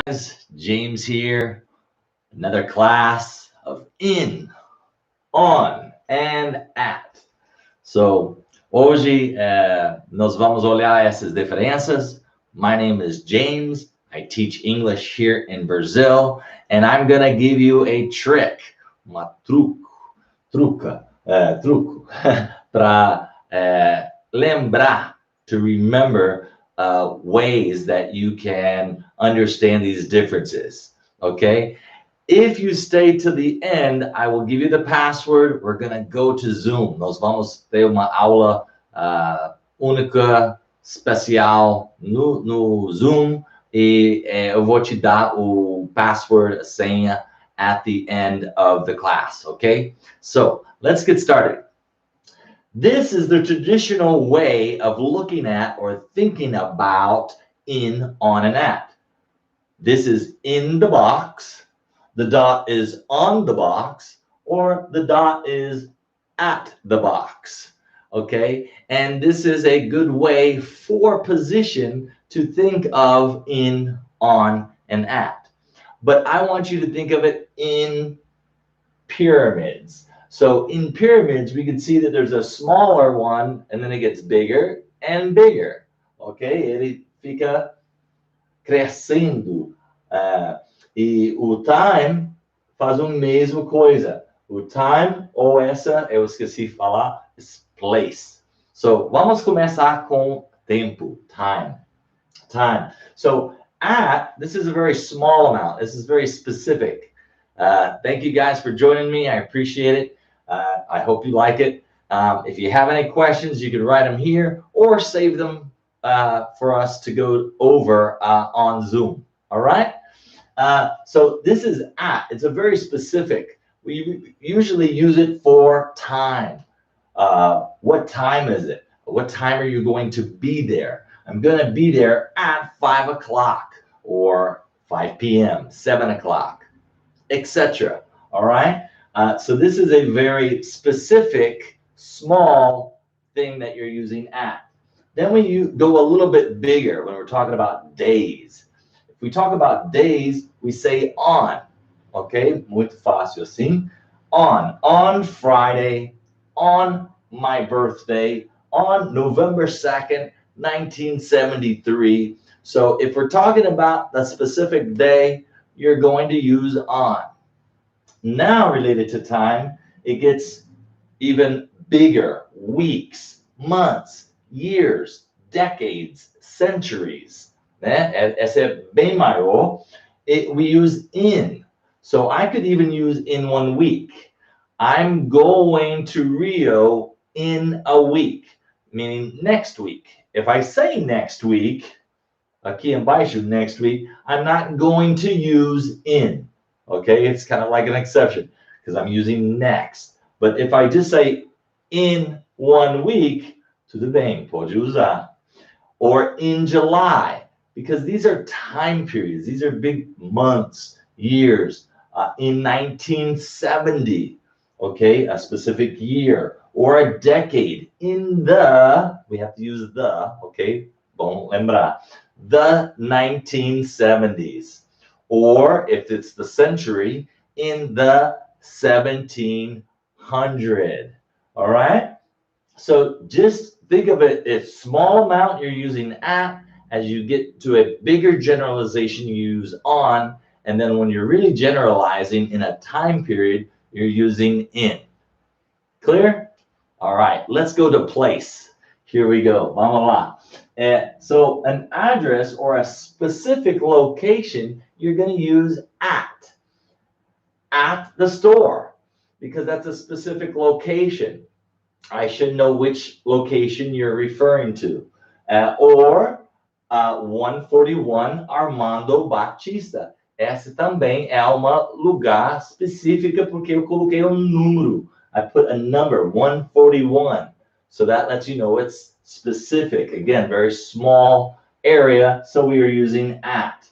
guys, James here. Another class of in, on, and at. So, hoje nós vamos olhar essas diferenças. My name is James. I teach English here in Brazil, and I'm gonna give you a trick, uma truque, para lembrar, to remember ways that you can understand these differences, okay? If you stay to the end, I will give you the password. We're going to go to Zoom. Nós vamos ter uma aula única, especial no Zoom. E eu vou te dar o password, a senha, at the end of the class, okay? So, let's get started. This is the traditional way of looking at or thinking about in, on, and at. This is in the box, the dot is on the box, or the dot is at the box, okay? And this is a good way for position to think of in, on, and at. But I want you to think of it in pyramids. So in pyramids, we can see that there's a smaller one, and then it gets bigger and bigger, okay? Ele fica crescendo. E o time faz a mesma coisa. O time, ou essa, eu esqueci de falar, is place. So, vamos começar com tempo, time. Time. So, at, this is a very small amount. This is very specific. Thank you guys for joining me. I appreciate it. I hope you like it. If you have any questions, you can write them here or save them for us to go over on Zoom. All right? So this is at. It's a very specific. We usually use it for time. What time is it? What time are you going to be there? I'm going to be there at 5 o'clock or 5 p.m., 7 o'clock, etc. All right? So this is a very specific, small thing that you're using at. Then when you go a little bit bigger, when we're talking about days. If we talk about days, we say on. Okay? Muito fácil assim. On Friday, on my birthday, on November 2nd, 1973. So if we're talking about the specific day, you're going to use on. Now related to time, it gets even bigger. Weeks, months, years, decades, centuries. Né? Essa é bem maior. We use in. So I could even use in 1 week. I'm going to Rio in a week, meaning next week. If I say next week, aqui embaixo, next week, I'm not going to use in. Okay, it's kind of like an exception because I'm using next. But if I just say in 1 week, tudo bem, pode usar. Or in July, because these are time periods. These are big months, years. In 1970, okay, a specific year. Or a decade. In the, we have to use the, okay, bom lembrar. The 1970s. Or if it's the century, in the 1700. All right? So just think of it as small amount you're using at. As you get to a bigger generalization, you use on. And then when you're really generalizing in a time period, you're using in. Clear? All right, let's go to place. Here we go. Vamos lá. So an address or a specific location, you're going to use at the store, because that's a specific location. I should know which location you're referring to. Or 141 Armando Batista. Essa também é uma lugar específica porque eu coloquei número. I put a number, 141. So that lets you know it's specific. Again, very small area, so we are using at.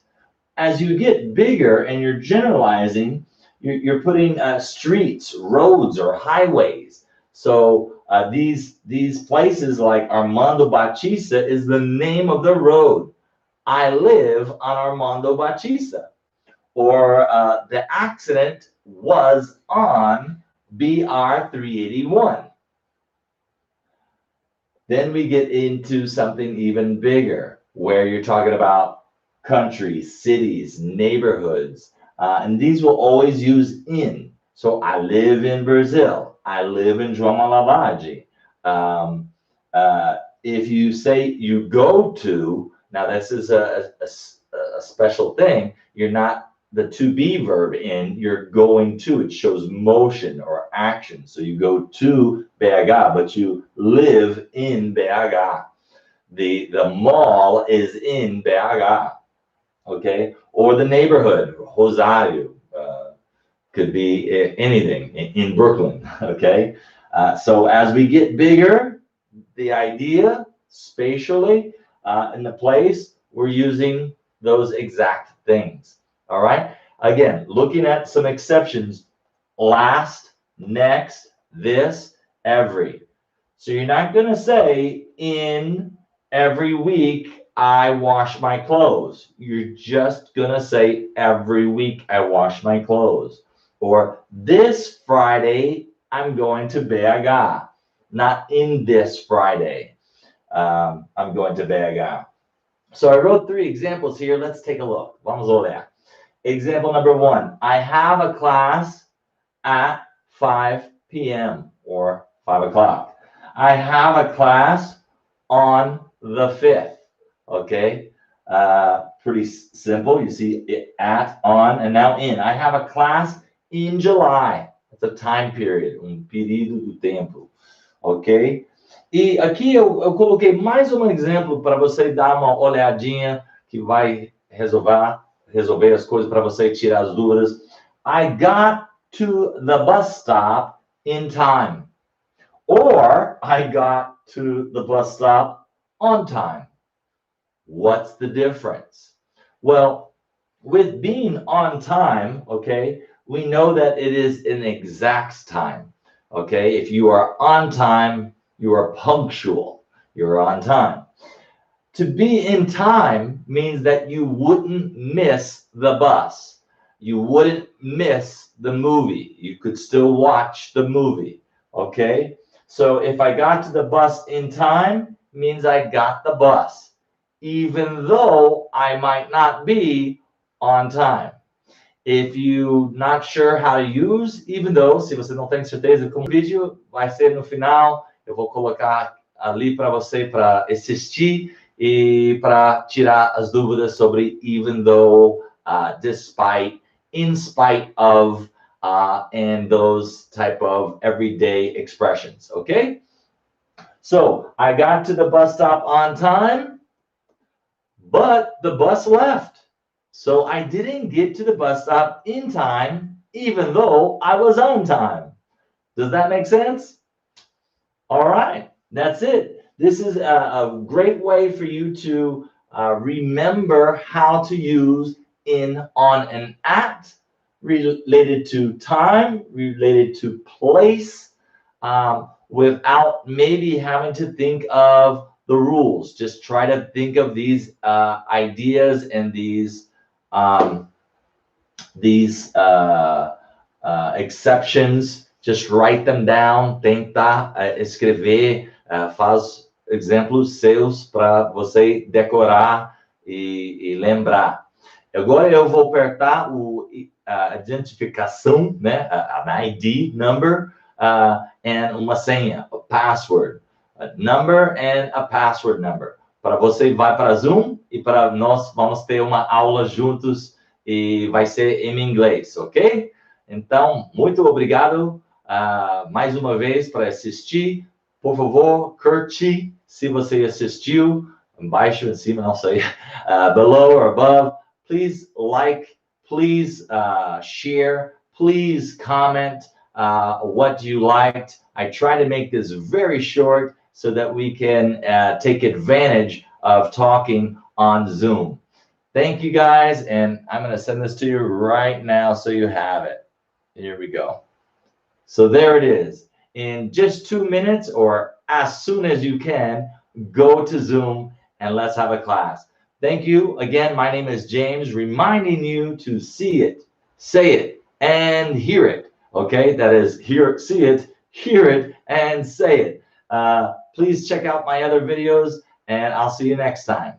As you get bigger and you're generalizing, you're putting streets, roads, or highways. So these places like Armando Batista is the name of the road. I live on Armando Batista. Or the accident was on BR 381. Then we get into something even bigger, where you're talking about countries, cities, neighborhoods, and these will always use in. So I live in Brazil. I live in João Malavage. If you say you go to, now this is a special thing. You're not the to be verb in, you're going to. It shows motion or action. So you go to BH, but you live in BH. The mall is in BH, okay? Or the neighborhood, Rosario, could be anything in Brooklyn, okay? So as we get bigger, the idea spatially in the place, we're using those exact things. All right. Again, looking at some exceptions: last, next, this, every. So you're not going to say in every week I wash my clothes. You're just going to say every week I wash my clothes. Or this Friday I'm going to BH. Not in this Friday. I'm going to BH. So I wrote 3 examples here. Let's take a look. Vamos olhar. Example number 1, I have a class at 5 p.m. or 5 o'clock. I have a class on the 5th, okay? Pretty simple. You see it at, on, and now in. I have a class in July. It's a time period, período do tempo, ok? E aqui eu coloquei mais um exemplo para você dar uma olhadinha que vai resolver as coisas para você tirar as dúvidas. I got to the bus stop in time. Or I got to the bus stop on time. What's the difference? Well, with being on time, okay, we know that it is an exact time. Okay, if you are on time, you are punctual. You're on time. To be in time means that you wouldn't miss the bus. You wouldn't miss the movie. You could still watch the movie, okay? So if I got to the bus in time, means I got the bus, even though I might not be on time. If you're not sure how to use, even though, se você não tem certeza como o vídeo vai ser no final, eu vou colocar ali para você para assistir e para tirar as dúvidas sobre even though, despite, in spite of, and those type of everyday expressions, okay? So I got to the bus stop on time, but the bus left. So I didn't get to the bus stop in time, even though I was on time. Does that make sense? All right, that's it. This is a great way for you to remember how to use in, on, and at, related to time, related to place, without maybe having to think of the rules. Just try to think of these ideas and these exceptions. Just write them down. Tenta escrever, faz exemplos seus para você decorar e lembrar. Agora eu vou apertar a identificação, né, an ID number, and uma senha, a password, a number and a password number. Para você vai para Zoom e para nós vamos ter uma aula juntos e vai ser em inglês, ok? Então, muito obrigado mais uma vez para assistir. Por favor, curte se você assistiu, embaixo, em cima, não sei, below or above. Please like, please share, please comment what you liked. I try to make this very short so that we can take advantage of talking on Zoom. Thank you guys, and I'm going to send this to you right now so you have it. Here we go. So there it is. In just 2 minutes or as soon as you can, go to Zoom and let's have a class. Thank you. Again, my name is James, reminding you to see it, say it, and hear it. Okay, that is see it, hear it, and say it. Please check out my other videos, and I'll see you next time.